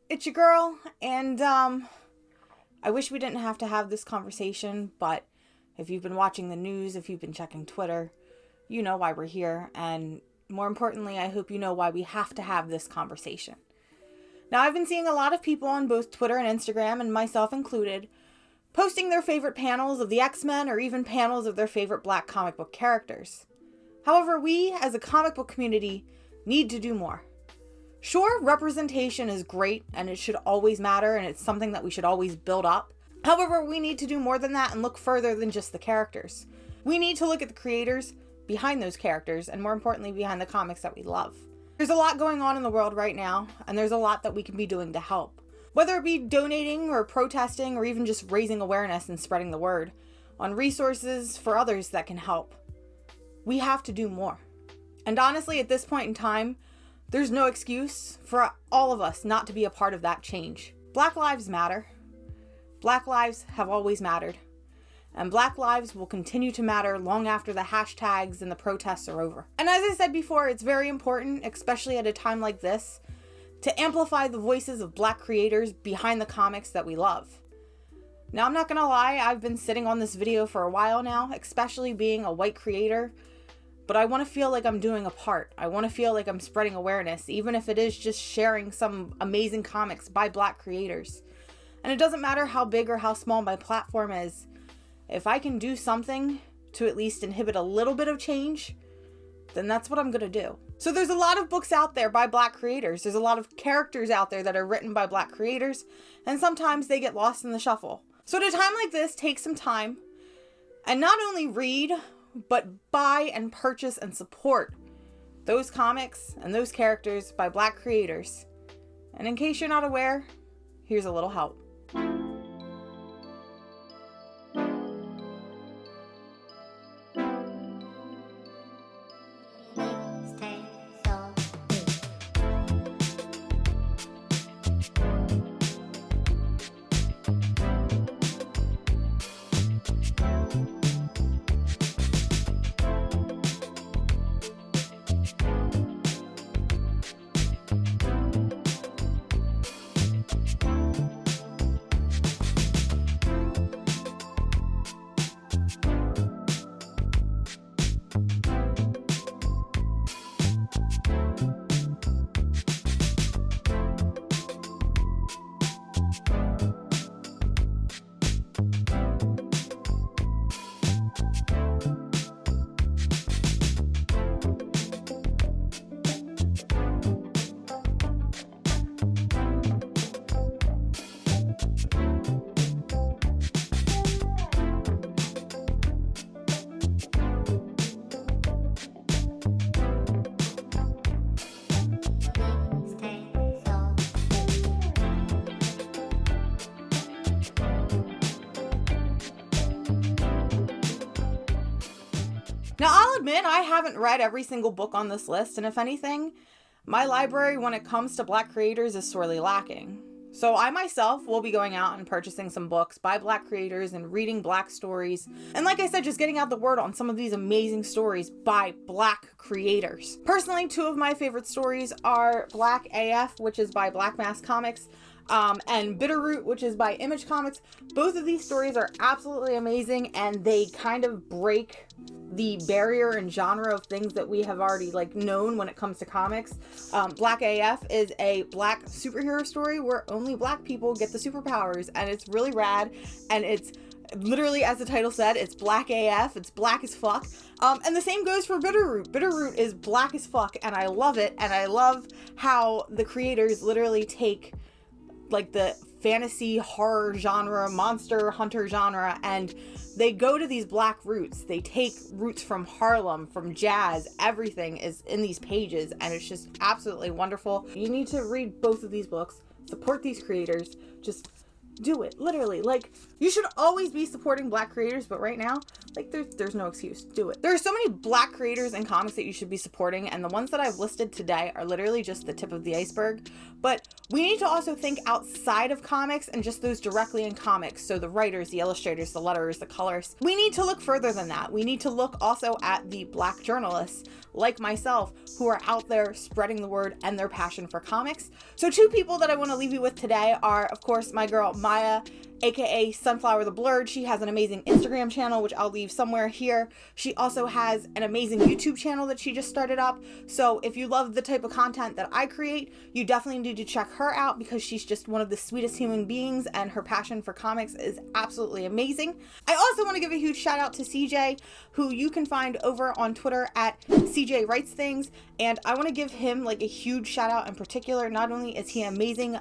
it's your girl, and I wish we didn't have to have this conversation, but if you've been watching the news, if you've been checking Twitter, you know why we're here, and more importantly, I hope you know why we have to have this conversation. Now, I've been seeing a lot of people on both Twitter and Instagram, and myself included, posting their favorite panels of the X-Men or even panels of their favorite Black comic book characters. However, we, as a comic book community, need to do more. Sure, representation is great, and it should always matter, and it's something that we should always build up. However, we need to do more than that and look further than just the characters. We need to look at the creators behind those characters, and more importantly, behind the comics that we love. There's a lot going on in the world right now, and there's a lot that we can be doing to help. Whether it be donating or protesting or even just raising awareness and spreading the word on resources for others that can help. We have to do more. And honestly, at this point in time, there's no excuse for all of us not to be a part of that change. Black lives matter. Black lives have always mattered. And Black lives will continue to matter long after the hashtags and the protests are over. And as I said before, it's very important, especially at a time like this, to amplify the voices of Black creators behind the comics that we love. Now, I'm not gonna lie, I've been sitting on this video for a while now, especially being a white creator, but I want to feel like I'm doing a part. I want to feel like I'm spreading awareness, even if it is just sharing some amazing comics by Black creators. And it doesn't matter how big or how small my platform is. If I can do something to at least inhibit a little bit of change, then that's what I'm going to do. So there's a lot of books out there by Black creators. There's a lot of characters out there that are written by Black creators, and sometimes they get lost in the shuffle. So at a time like this, take some time and not only read, but buy and purchase and support those comics and those characters by Black creators. And in case you're not aware, here's a little help. Now, I'll admit I haven't read every single book on this list, and if anything, my library when it comes to Black creators is sorely lacking. So I myself will be going out and purchasing some books by Black creators and reading Black stories. And like I said, just getting out the word on some of these amazing stories by Black creators. Personally, two of my favorite stories are Black AF, which is by Black Mask Comics, and Bitterroot, which is by Image Comics. Both of these stories are absolutely amazing, and they kind of break the barrier and genre of things that we have already known when it comes to comics. Black AF is a Black superhero story where only Black people get the superpowers, and it's really rad, and it's literally, as the title said, it's Black AF, it's Black as fuck. And the same goes for Bitterroot. Bitterroot is Black as fuck, and I love it, and I love how the creators literally take the fantasy horror genre, monster hunter genre, and they go to these Black roots. They take roots from Harlem, from jazz. Everything is in these pages, and it's just absolutely wonderful. You need to read both of these books, support these creators, just do it. Literally, you should always be supporting Black creators, but right now, there's no excuse. Do it. There are so many Black creators and comics that you should be supporting, and the ones that I've listed today are literally just the tip of the iceberg. But We need to also think outside of comics and just those directly in comics. So the writers, the illustrators, the letterers, the colorists. We need to look further than that. We need to look also at the Black journalists like myself who are out there spreading the word and their passion for comics. So two people that I want to leave you with today are, of course, my girl Maya, aka Sunflower the Blurred. She has an amazing Instagram channel, which I'll leave somewhere here. She also has an amazing YouTube channel that she just started up. So if you love the type of content that I create, you definitely need to check her out because she's just one of the sweetest human beings and her passion for comics is absolutely amazing. I also want to give a huge shout out to CJ, who you can find over on Twitter at CJ Writes Things. And I want to give him like a huge shout out in particular. Not only is he an amazing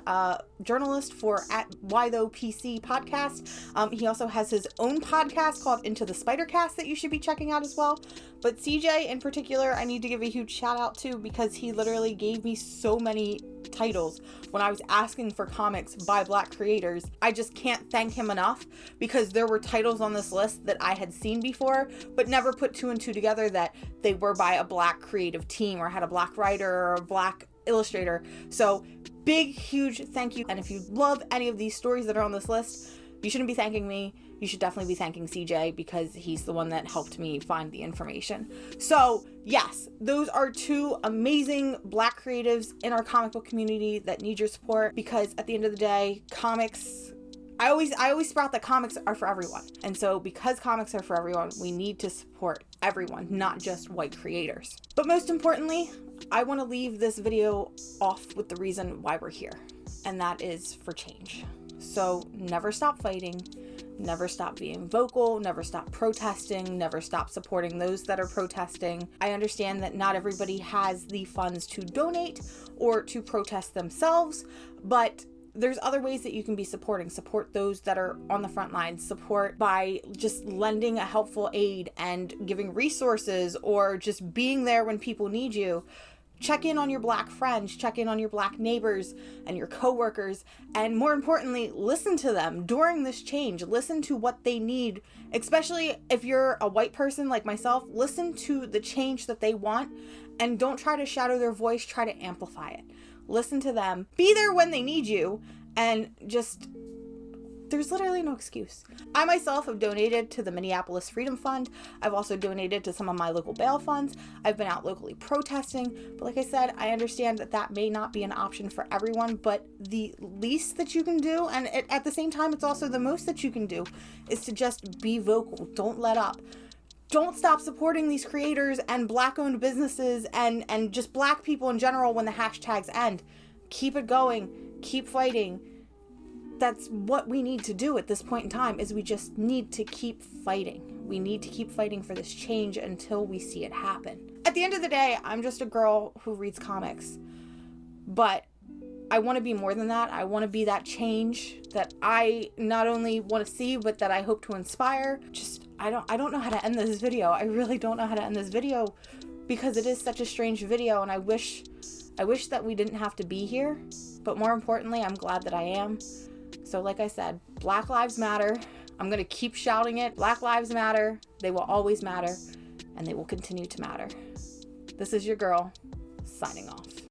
journalist for at Why Though PC podcast, he also has his own podcast called Into the Spider-Cast that you should be checking out as well. But CJ in particular, I need to give a huge shout out to because he literally gave me so many titles when I was asking for comics by Black creators. I just can't thank him enough because there were titles on this list that I had seen before, but never put two and two together that they were by a Black creative team or had a Black writer or a Black illustrator. So big, huge thank you. And if you love any of these stories that are on this list, you shouldn't be thanking me. You should definitely be thanking CJ because he's the one that helped me find the information. So yes, those are two amazing Black creatives in our comic book community that need your support because at the end of the day, comics, I always sprout that comics are for everyone. And so because comics are for everyone, we need to support everyone, not just white creators. But most importantly, I want to leave this video off with the reason why we're here, and that is for change. So never stop fighting, never stop being vocal, never stop protesting, never stop supporting those that are protesting. I understand that not everybody has the funds to donate or to protest themselves, but there's other ways that you can be supporting. Support those that are on the front lines. Support by just lending a helpful aid and giving resources or just being there when people need you. Check in on your Black friends, check in on your Black neighbors and your coworkers, and more importantly, listen to them during this change. Listen to what they need, especially if you're a white person like myself. Listen to the change that they want and don't try to shadow their voice, try to amplify it. Listen to them, be there when they need you, and just, there's literally no excuse. I myself have donated to the Minneapolis Freedom Fund. I've also donated to some of my local bail funds. I've been out locally protesting, but like I said, I understand that that may not be an option for everyone, but the least that you can do, and at the same time, it's also the most that you can do, is to just be vocal. Don't let up. Don't stop supporting these creators and Black-owned businesses and just Black people in general when the hashtags end. Keep it going. Keep fighting. That's what we need to do at this point in time, is we just need to keep fighting. We need to keep fighting for this change until we see it happen. At the end of the day, I'm just a girl who reads comics. But I want to be more than that. I want to be that change that I not only want to see, but that I hope to inspire. I don't know how to end this video. I really don't know how to end this video because it is such a strange video, and I wish that we didn't have to be here. But more importantly, I'm glad that I am. So like I said, Black Lives Matter. I'm going to keep shouting it. Black Lives Matter. They will always matter, and they will continue to matter. This is your girl, signing off.